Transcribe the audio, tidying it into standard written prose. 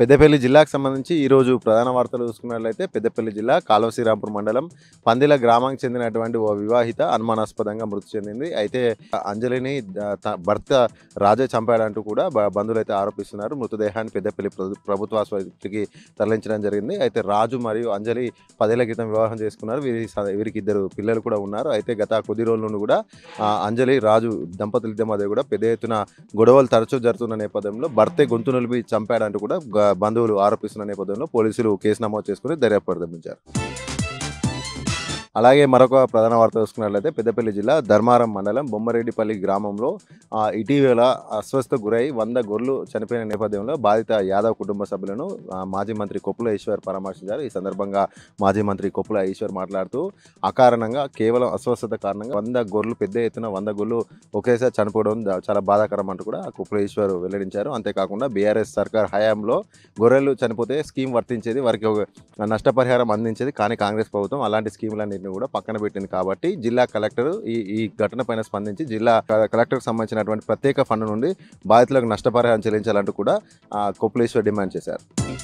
పెద్దపల్లి జిల్లాకు సంబంధించి ఈరోజు ప్రధాన వార్తలు చూసుకున్నట్లయితే పెద్దపల్లి జిల్లా కాలువ శ్రీరాంపూర్ మండలం పందిల గ్రామానికి చెందినటువంటి ఓ వివాహిత అనుమానాస్పదంగా మృతి చెందింది. అయితే అంజలిని భర్త రాజే చంపాడంటూ కూడా బంధువులు అయితే ఆరోపిస్తున్నారు. మృతదేహాన్ని పెద్దపల్లి ప్రభుత్వ ఆసుపత్రికి తరలించడం జరిగింది. అయితే రాజు మరియు అంజలి 10 ఏళ్ల క్రితం వివాహం చేసుకున్నారు. వీరికి 2 పిల్లలు కూడా ఉన్నారు. అయితే గత కొద్ది రోజుల నుండి కూడా అంజలి రాజు దంపతులిద్దరి మధ్య కూడా పెద్ద ఎత్తున గొడవలు తరచూ జరుగుతున్న నేపథ్యంలో భర్తే గొంతు నిలిపి చంపాడంటూ కూడా బంధువులు ఆరోపిస్తున్న నేపథ్యంలో పోలీసులు కేసు నమోదు చేసుకుని దర్యాప్తు ప్రారంభించారు. అలాగే మరొక ప్రధాన వార్త చూసుకున్నట్లయితే పెద్దపల్లి జిల్లా ధర్మారం మండలం బొమ్మరెడ్డిపల్లి గ్రామంలో ఇటీవల అస్వస్థకు గురై 100 గొర్రెలు చనిపోయిన నేపథ్యంలో బాధిత యాదవ్ కుటుంబ సభ్యులను మాజీ మంత్రి కొప్పుల ఈశ్వర్ పరామర్శించారు. ఈ సందర్భంగా మాజీ మంత్రి కొప్పుల ఈశ్వర్ మాట్లాడుతూ అకారణంగా కేవలం అస్వస్థత కారణంగా 100 గొర్రెలు పెద్ద ఎత్తున 100 గొర్రెలు ఒకేసారి చనిపోవడం చాలా బాధాకరం అంటూ కూడా కొప్పుల ఈశ్వర్ వెల్లడించారు. అంతేకాకుండా బీఆర్ఎస్ సర్కార్ హయాంలో గొర్రెలు చనిపోతే స్కీమ్ వర్తించేది, వారికి నష్టపరిహారం అందించేది. కానీ కాంగ్రెస్ ప్రభుత్వం అలాంటి స్కీములన్నింటినీ కూడా పక్కన పెట్టింది. కాబట్టి జిల్లా కలెక్టర్ ఈ ఘటన పైన స్పందించి జిల్లా కలెక్టర్కి సంబంధించినటువంటి ప్రత్యేక ఫండ్ నుండి బాధితులకు నష్టపరిహారం చెల్లించాలంటూ కూడా కొప్పులేశ్వర్ డిమాండ్ చేశారు.